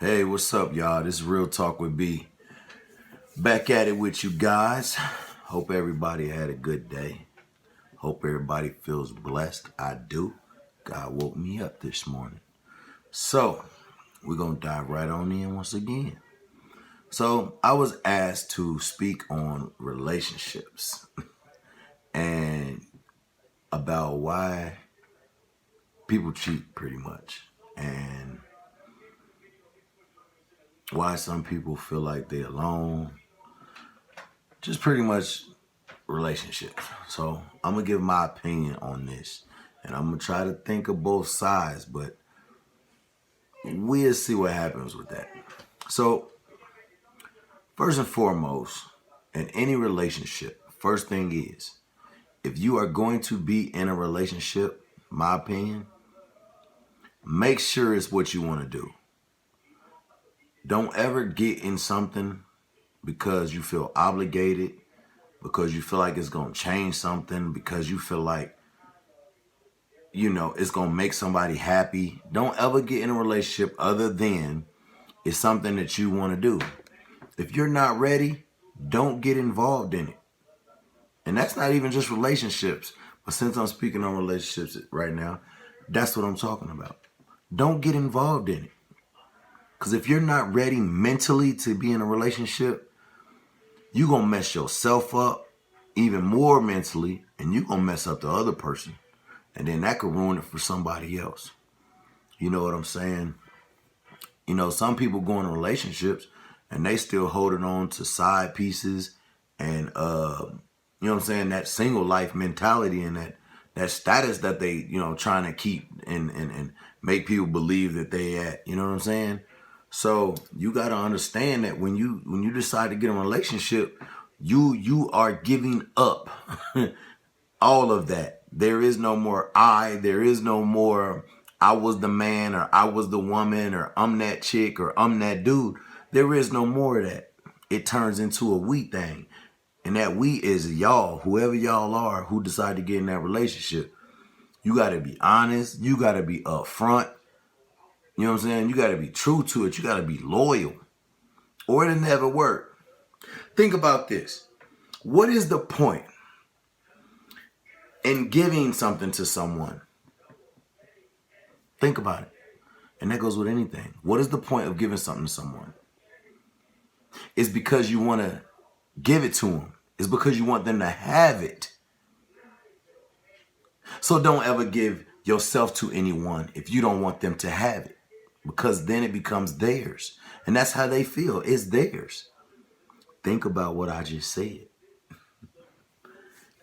Hey, what's up, y'all? This is Real Talk with B. Back at it with you guys. Hope everybody had a good day. Hope everybody feels blessed. I do. God woke me up this morning. So, we're going to dive right on in once again. So, I was asked to speak on relationships and about why people cheat pretty much. And why some people feel like they're alone. Just pretty much relationships. So I'm gonna give my opinion on this, and I'm gonna try to think of both sides, but we'll see what happens with that. So first and foremost, in any relationship, first thing is, if you are going to be in a relationship, my opinion, make sure it's what you want to do. Don't ever get in something because you feel obligated, because you feel like it's gonna change something, because you feel like it's going to make somebody happy. Don't ever get in a relationship other than it's something that you want to do. If you're not ready, don't get involved in it. And that's not even just relationships. But since I'm speaking on relationships right now, that's what I'm talking about. Don't get involved in it. Because if you're not ready mentally to be in a relationship, you're going to mess yourself up even more mentally, and you're going to mess up the other person. And then that could ruin it for somebody else. You know what I'm saying? Some people go into relationships and they still holding on to side pieces and, that single life mentality and that status that they, trying to keep and make people believe that they at, you know what I'm saying? So you got to understand that when you decide to get in a relationship, you are giving up all of that. There is no more there is no more I was the man or I was the woman or I'm that chick or I'm that dude. There is no more of that. It turns into a we thing. And that we is y'all, whoever y'all are who decide to get in that relationship. You got to be honest. You got to be upfront. You know what I'm saying? You got to be true to it. You got to be loyal. Or it'll never work. Think about this. What is the point in giving something to someone? Think about it. And that goes with anything. What is the point of giving something to someone? It's because you want to give it to them. It's because you want them to have it. So don't ever give yourself to anyone if you don't want them to have it. Because then it becomes theirs. And that's how they feel. It's theirs. Think about what I just said.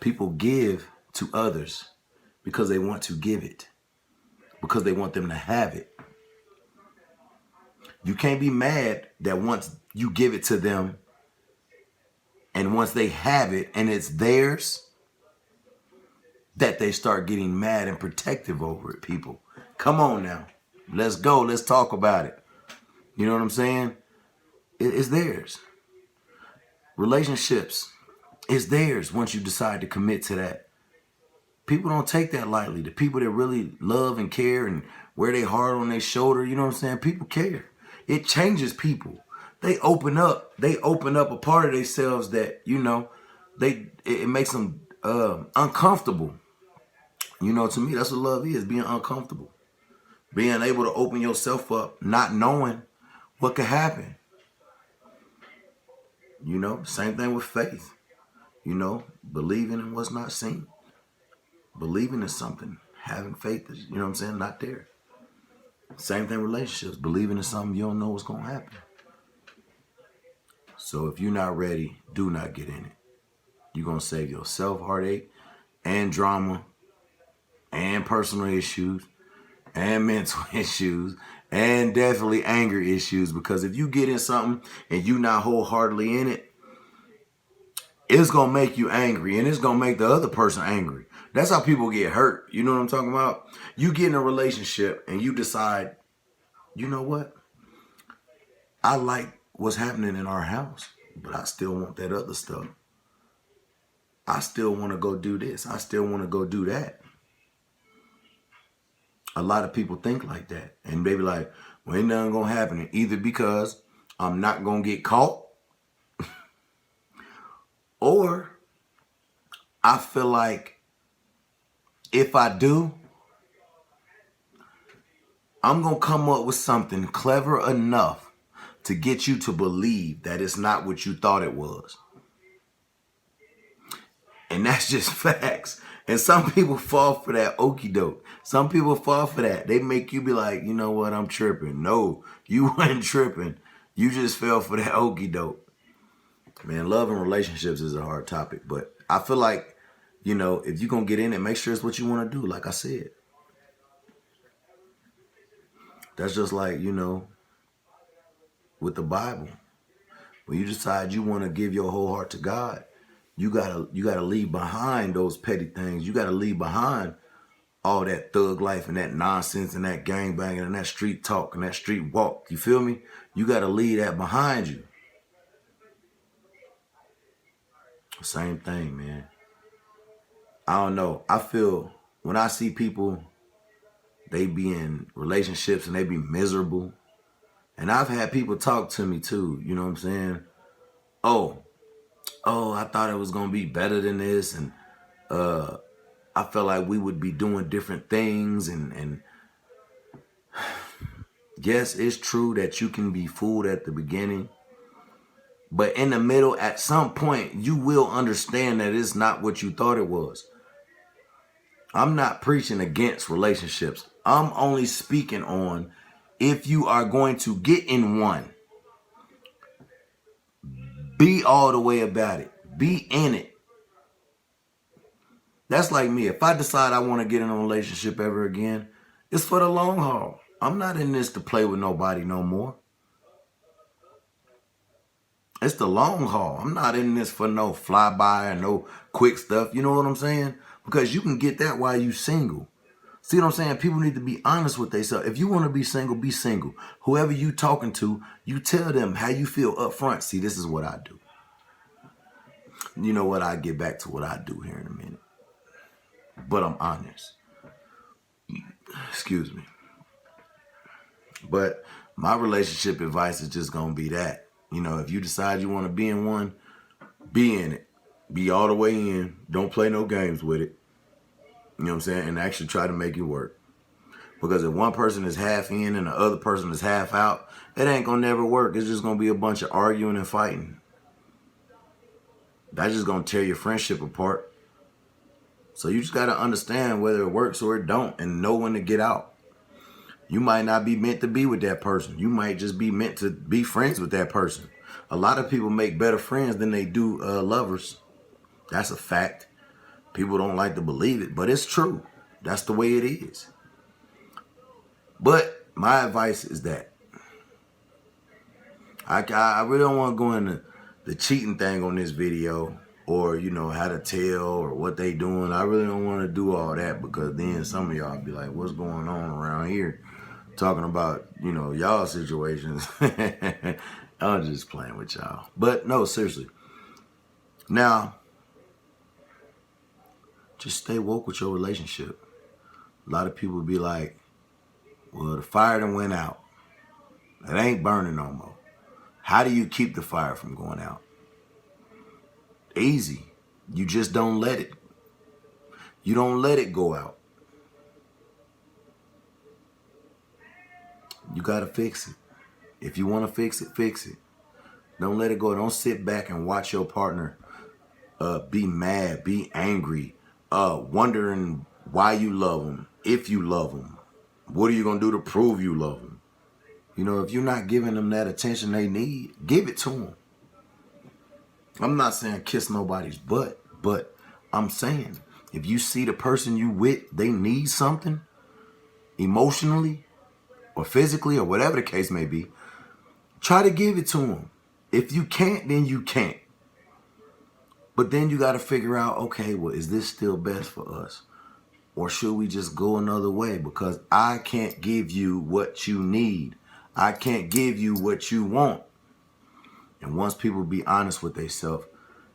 People give to others because they want to give it. Because they want them to have it. You can't be mad that once you give it to them and once they have it and it's theirs, that they start getting mad and protective over it, people. Come on now. Let's go. Let's talk about it. You know what I'm saying? It's theirs. Relationships, it's theirs once you decide to commit to that. People don't take that lightly. The people that really love and care and wear their heart on their shoulder, you know what I'm saying? People care. It changes people. They open up. They open up a part of themselves that, it makes them uncomfortable. To me, that's what love is, being uncomfortable. Being able to open yourself up, not knowing what could happen. Same thing with faith. Believing in what's not seen. Believing in something. Having faith is, not there. Same thing with relationships. Believing in something you don't know what's going to happen. So if you're not ready, do not get in it. You're going to save yourself heartache and drama and personal issues and mental issues and definitely anger issues. Because if you get in something and you're not wholeheartedly in it, it's going to make you angry and it's going to make the other person angry. That's how people get hurt. You know what I'm talking about? You get in a relationship and you decide, you know what? I like what's happening in our house, but I still want that other stuff. I still want to go do this. I still want to go do that. A lot of people think like that. And they be like, Well, ain't nothing gonna happen. Either because I'm not gonna get caught, or I feel like if I do, I'm gonna come up with something clever enough to get you to believe that it's not what you thought it was. And that's just facts. And some people fall for that okie doke. Some people fall for that. They make you be like, you know what, I'm tripping. No, you weren't tripping. You just fell for that okie doke. Man, love and relationships is a hard topic. But I feel like, you know, if you're going to get in it, make sure it's what you want to do, like I said. That's just like, you know, with the Bible. When you decide you want to give your whole heart to God, you gotta leave behind those petty things. You gotta leave behind all that thug life and that nonsense and that gangbanging and that street talk and that street walk. You feel me? You gotta leave that behind you. Same thing, man. I don't know. I feel when I see people, they be in relationships and they be miserable. And I've had people talk to me too, you know what I'm saying? Oh, I thought it was gonna be better than this, and I felt like we would be doing different things, and yes, it's true that you can be fooled at the beginning, but in the middle, at some point, you will understand that it's not what you thought it was. I'm not preaching against relationships. I'm only speaking on if you are going to get in one, be all the way about it. Be in it. That's like me. If I decide I want to get in a relationship ever again, it's for the long haul. I'm not in this to play with nobody no more. It's the long haul. I'm not in this for no flyby and no quick stuff. You know what I'm saying? Because you can get that while you single. See what I'm saying? People need to be honest with themselves. If you want to be single, be single. Whoever you talking to, you tell them how you feel up front. See, this is what I do. You know what? I get back to what I do here in a minute. But I'm honest. Excuse me. But my relationship advice is just going to be that. You know, if you decide you want to be in one, be in it. Be all the way in. Don't play no games with it. You know what I'm saying? And actually try to make it work. Because if one person is half in and the other person is half out, it ain't going to never work. It's just going to be a bunch of arguing and fighting. That's just going to tear your friendship apart. So you just got to understand whether it works or it don't and know when to get out. You might not be meant to be with that person. You might just be meant to be friends with that person. A lot of people make better friends than they do lovers. That's a fact. People don't like to believe it, but it's true. That's the way it is. But my advice is that I really don't want to go into the cheating thing on this video, or, you know, how to tell or what they doing. I really don't want to do all that, because then some of y'all be like, what's going on around here? Talking about, you know, y'all situations. I'm just playing with y'all. But no, seriously. Now, just stay woke with your relationship. A lot of people be like, well, the fire done went out. It ain't burning no more. How do you keep the fire from going out? Easy. You just don't let it. You don't let it go out. You got to fix it. If you want to fix it, fix it. Don't let it go. Don't sit back and watch your partner be mad, be angry, wondering why you love them, if you love them. What are you going to do to prove you love them? You know, if you're not giving them that attention they need, give it to them. I'm not saying kiss nobody's butt, but I'm saying if you see the person you with, they need something emotionally or physically or whatever the case may be, try to give it to them. If you can't, then you can't. But then you got to figure out, okay, well, is this still best for us? Or should we just go another way? Because I can't give you what you need. I can't give you what you want. And once people be honest with themselves,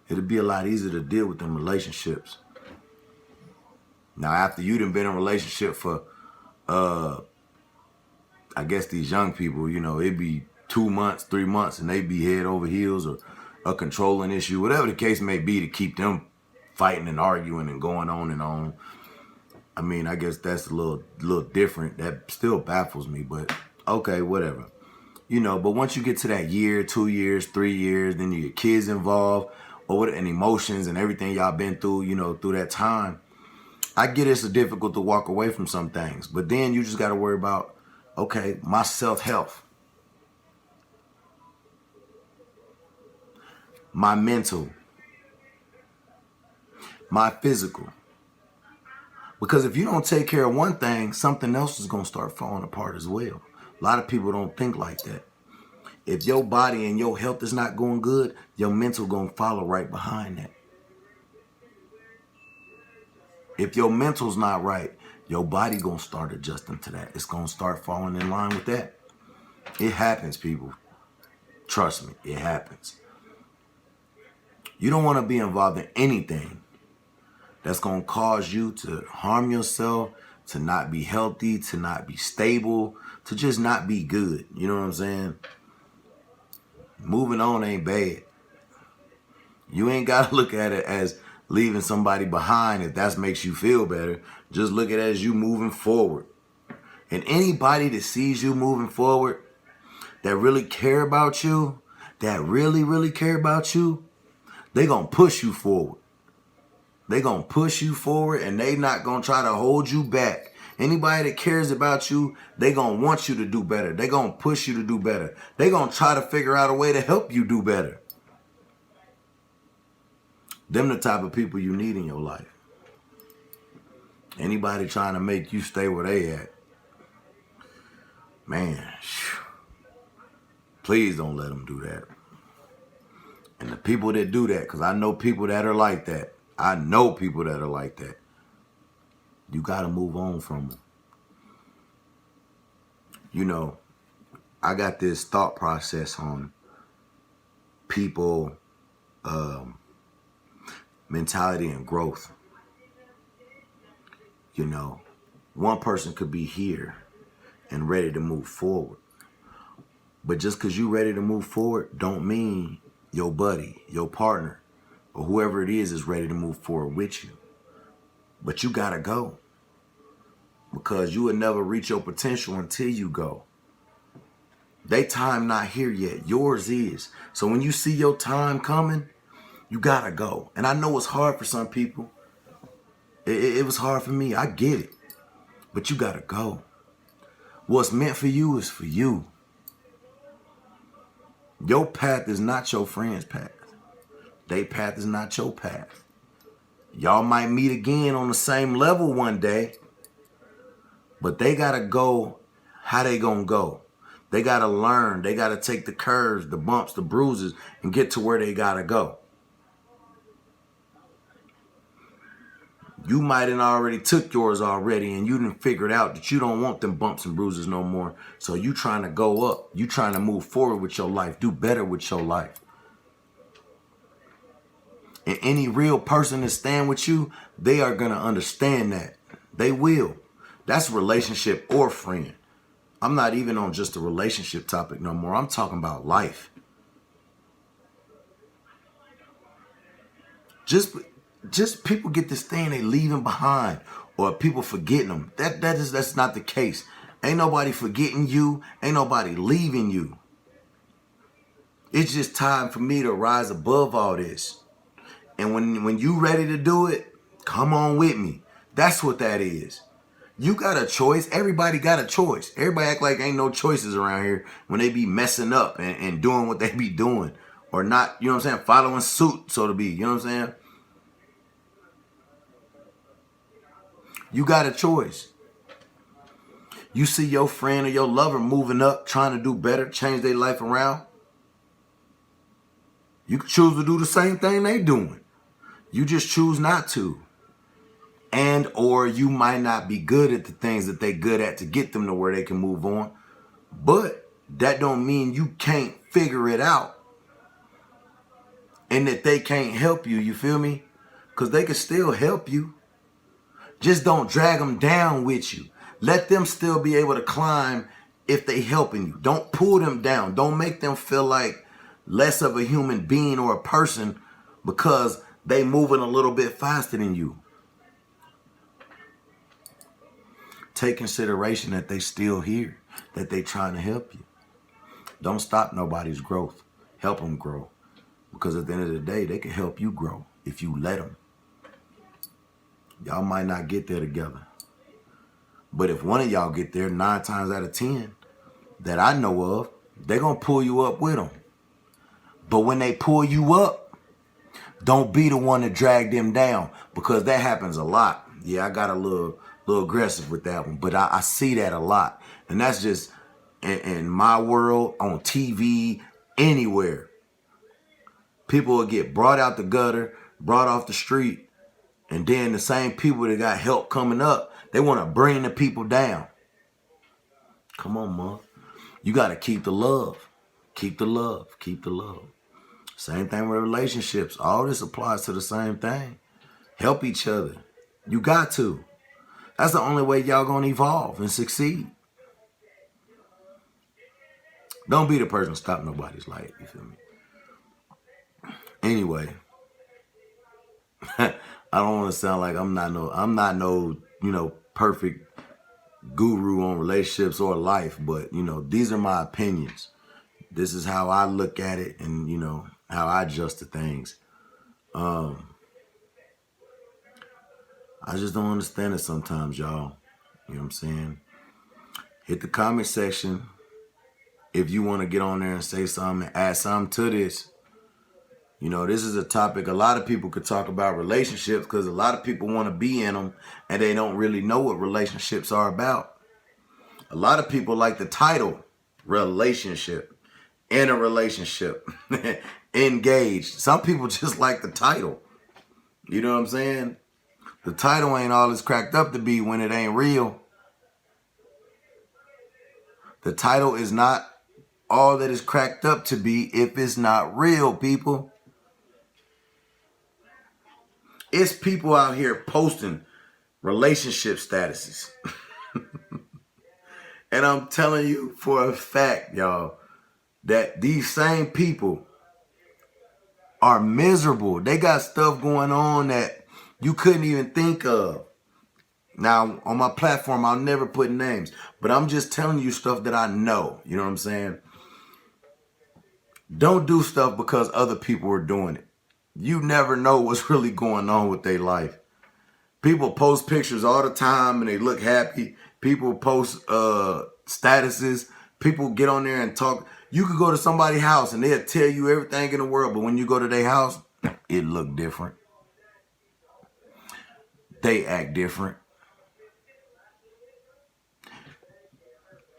it'll be a lot easier to deal with them relationships. Now, after you done been in a relationship for I guess these young people, you know, it'd be 2 months, 3 months, and they'd be head over heels, or a controlling issue, whatever the case may be, to keep them fighting and arguing and going on and on. I mean, I guess that's a little different. That still baffles me, but okay, whatever. You know, but once you get to that year, 2 years, 3 years, then you get kids involved, and emotions and everything y'all been through, you know, through that time. I get it's difficult to walk away from some things, but then you just got to worry about, okay, my self-health, my mental, my physical. Because if you don't take care of one thing, something else is going to start falling apart as well. A lot of people don't think like that. If your body and your health is not going good, your mental going to follow right behind that. If your mental's not right, your body going to start adjusting to that. It's going to start falling in line with that. It happens, people. Trust me, it happens. You don't want to be involved in anything that's going to cause you to harm yourself, to not be healthy, to not be stable, to just not be good. You know what I'm saying? Moving on ain't bad. You ain't got to look at it as leaving somebody behind if that makes you feel better. Just look at it as you moving forward. And anybody that sees you moving forward, that really care about you, that really care about you, they going to push you forward. They going to push you forward, and they not going to try to hold you back. Anybody that cares about you, they going to want you to do better. They going to push you to do better. They going to try to figure out a way to help you do better. Them the type of people you need in your life. Anybody trying to make you stay where they at, man, please don't let them do that. And the people that do that, because I know people that are like that. I know people that are like that. You got to move on from them. You know, I got this thought process on people, mentality and growth. You know, one person could be here and ready to move forward. But just because you're ready to move forward don't mean your buddy, your partner, or whoever it is ready to move forward with you. But you got to go. Because you will never reach your potential until you go. They time not here yet. Yours is. So when you see your time coming, you got to go. And I know it's hard for some people. It was hard for me. I get it. But you got to go. What's meant for you is for you. Your path is not your friend's path. Their path is not your path. Y'all might meet again on the same level one day, but they got to go how they going to go. They got to learn. They got to take the curves, the bumps, the bruises, and get to where they got to go. You might have already took yours already, and you didn't figure it out that you don't want them bumps and bruises no more. So you trying to go up. You trying to move forward with your life. Do better with your life. And any real person that stand with you, they are going to understand that. They will. That's relationship or friend. I'm not even on just a relationship topic no more. I'm talking about life. Just people get this thing they leaving behind, or people forgetting them. That's not the case. Ain't nobody forgetting you. Ain't nobody leaving you. It's just time for me to rise above all this. And when you ready to do it, come on with me. That's what that is. You got a choice. Everybody got a choice. Everybody act like ain't no choices around here when they be messing up and doing what they be doing. Or not, you know what I'm saying, following suit, so to be. You know what I'm saying? You got a choice. You see your friend or your lover moving up, trying to do better, change their life around. You can choose to do the same thing they doing. You just choose not to. And or you might not be good at the things that they good at to get them to where they can move on. But that don't mean you can't figure it out. And that they can't help you, you feel me? Because they can still help you. Just don't drag them down with you. Let them still be able to climb if they helping you. Don't pull them down. Don't make them feel like less of a human being or a person because they moving a little bit faster than you. Take consideration that they still here, that they trying to help you. Don't stop nobody's growth. Help them grow. Because at the end of the day, they can help you grow if you let them. Y'all might not get there together. But if one of y'all get there, 9 times out of 10 that I know of, they're going to pull you up with them. But when they pull you up, don't be the one to drag them down, because that happens a lot. Yeah, I got a little aggressive with that one, but I see that a lot. And that's just in my world, on TV, anywhere. People will get brought out the gutter, brought off the street, and then the same people that got help coming up, they want to bring the people down. Come on, man. You got to keep the love. Keep the love. Keep the love. Same thing with relationships. All this applies to the same thing. Help each other. You got to. That's the only way y'all going to evolve and succeed. Don't be the person to stop nobody's light. You feel me? Anyway, I don't want to sound like I'm not no, perfect guru on relationships or life, but, these are my opinions. This is how I look at it and, how I adjust to things. I just don't understand it sometimes, y'all. You know what I'm saying? Hit the comment section if you want to get on there and say something and add something to this. This is a topic a lot of people could talk about, relationships, because a lot of people want to be in them and they don't really know what relationships are about. A lot of people like the title, relationship, in a relationship, engaged. Some people just like the title. You know what I'm saying? The title ain't all it's cracked up to be when it ain't real. The title is not all that it's cracked up to be if it's not real, people. It's people out here posting relationship statuses. And I'm telling you for a fact, y'all, that these same people are miserable. They got stuff going on that you couldn't even think of. Now, on my platform, I'll never put names, but I'm just telling you stuff that I know. You know what I'm saying? Don't do stuff because other people are doing it. You never know what's really going on with their life. People post pictures all the time and they look happy. People post statuses. People get on there and talk. You could go to somebody's house and they'll tell you everything in the world, but when you go to their house, it look different. They act different.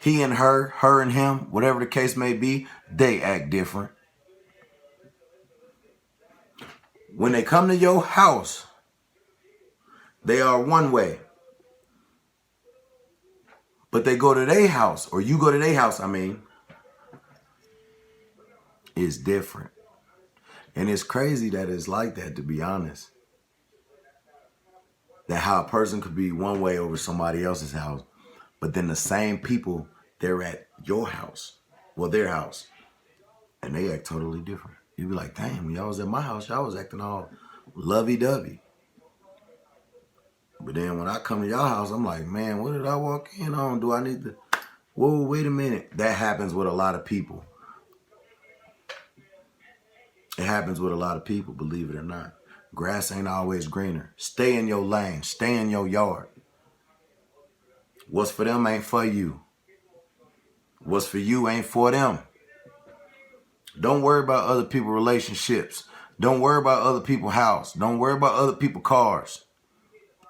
He and her and him, whatever the case may be, they act different. When they come to your house, they are one way. But they go to their house, or you go to their house, it's different. And it's crazy that it's like that, to be honest. That how a person could be one way over somebody else's house, but then the same people, they're at your house, well, their house, and they act totally different. You'd be like, damn, when y'all was at my house, y'all was acting all lovey-dovey. But then when I come to y'all house, I'm like, man, what did I walk in on? Do I need to? Whoa, wait a minute. That happens with a lot of people. It happens with a lot of people, believe it or not. Grass ain't always greener. Stay in your lane. Stay in your yard. What's for them ain't for you. What's for you ain't for them. Don't worry about other people's relationships. Don't worry about other people's house. Don't worry about other people's cars.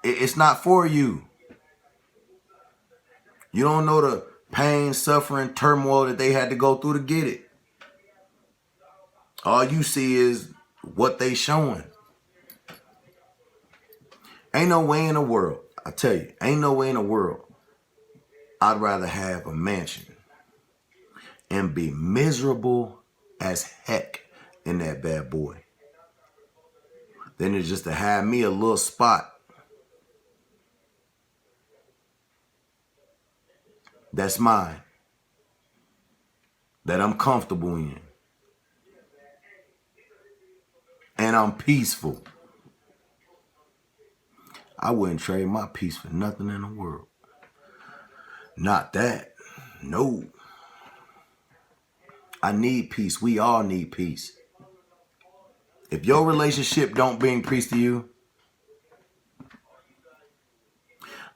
It's not for you. You don't know the pain, suffering, turmoil that they had to go through to get it. All you see is what they showing. Ain't no way in the world, I tell you, ain't no way in the world I'd rather have a mansion and be miserable as heck in that bad boy than it's just to have me a little spot that's mine. that I'm comfortable in. And I'm peaceful. I wouldn't trade my peace for nothing in the world. Not that. No. I need peace. We all need peace. If your relationship don't bring peace to you,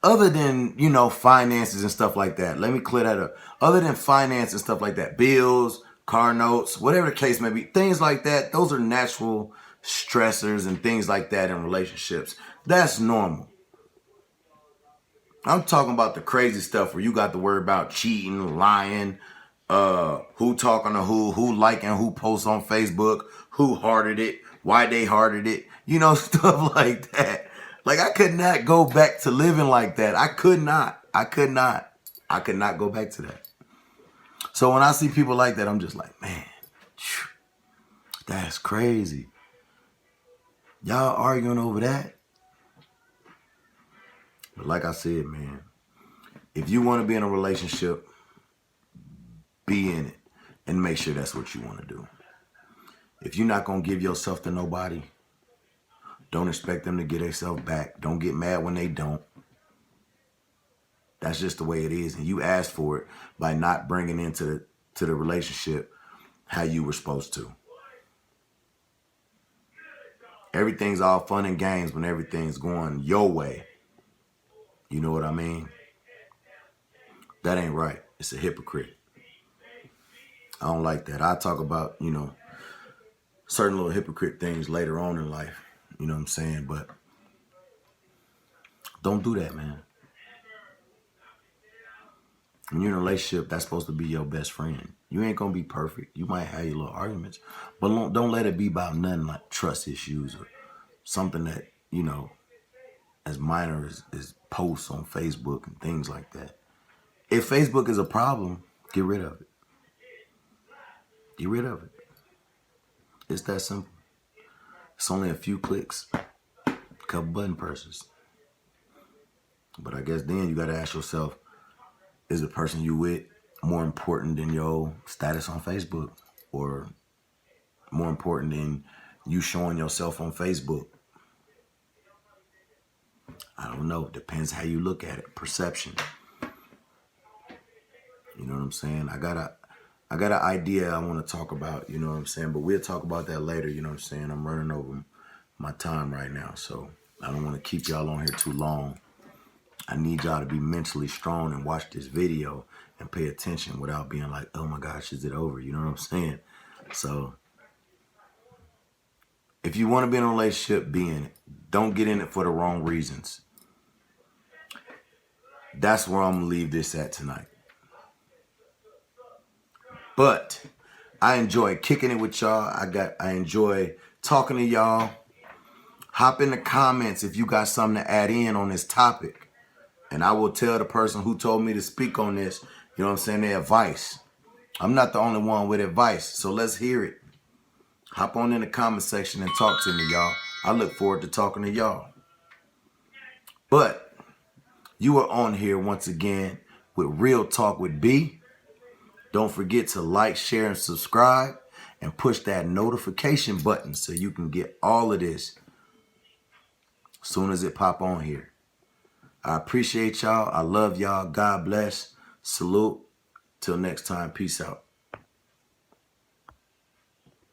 other than, you know, finances and stuff like that, let me clear that up. Other than finance and stuff like that, bills, car notes, whatever the case may be, things like that, those are natural stressors and things like that in relationships. That's normal. I'm talking about the crazy stuff where you got to worry about cheating, lying, who talking to who liking who posts on Facebook, who hearted it, why they hearted it, you know, stuff like that. Like, I could not go back to living like that. I could not go back to that. So when I see people like that, I'm just like, man, that's crazy. Y'all arguing over that? But like I said, man, if you want to be in a relationship, be in it and make sure that's what you want to do. If you're not going to give yourself to nobody, don't expect them to get themselves back. Don't get mad when they don't. That's just the way it is. And you asked for it by not bringing into the relationship how you were supposed to. Everything's all fun and games when everything's going your way. You know what I mean? That ain't right. It's a hypocrite. I don't like that. I talk about, you know, certain little hypocrite things later on in life. You know what I'm saying? But don't do that, man. When you're in a relationship, that's supposed to be your best friend. You ain't going to be perfect. You might have your little arguments. But don't let it be about nothing like trust issues or something that, you know, as minor as posts on Facebook and things like that. If Facebook is a problem, get rid of it. Get rid of it. It's that simple. It's only a few clicks, a couple button presses. But I guess then you got to ask yourself, is the person you with more important than your status on Facebook? Or more important than you showing yourself on Facebook? I don't know. Depends how you look at it. Perception. You know what I'm saying? I got an idea I want to talk about, you know what I'm saying? But we'll talk about that later, you know what I'm saying? I'm running over my time right now, so I don't want to keep y'all on here too long. I need y'all to be mentally strong and watch this video and pay attention without being like, oh my gosh, is it over? You know what I'm saying? So if you want to be in a relationship, be in it. Don't get in it for the wrong reasons. That's where I'm going to leave this at tonight. But I enjoy kicking it with y'all. I enjoy talking to y'all. Hop in the comments if you got something to add in on this topic. And I will tell the person who told me to speak on this, you know what I'm saying, their advice. I'm not the only one with advice, so let's hear it. Hop on in the comment section and talk to me, y'all. I look forward to talking to y'all. But you are on here once again with Real Talk with B. Don't forget to like, share, and subscribe. And push that notification button so you can get all of this as soon as it pop on here. I appreciate y'all. I love y'all. God bless. Salute. Till next time. Peace out.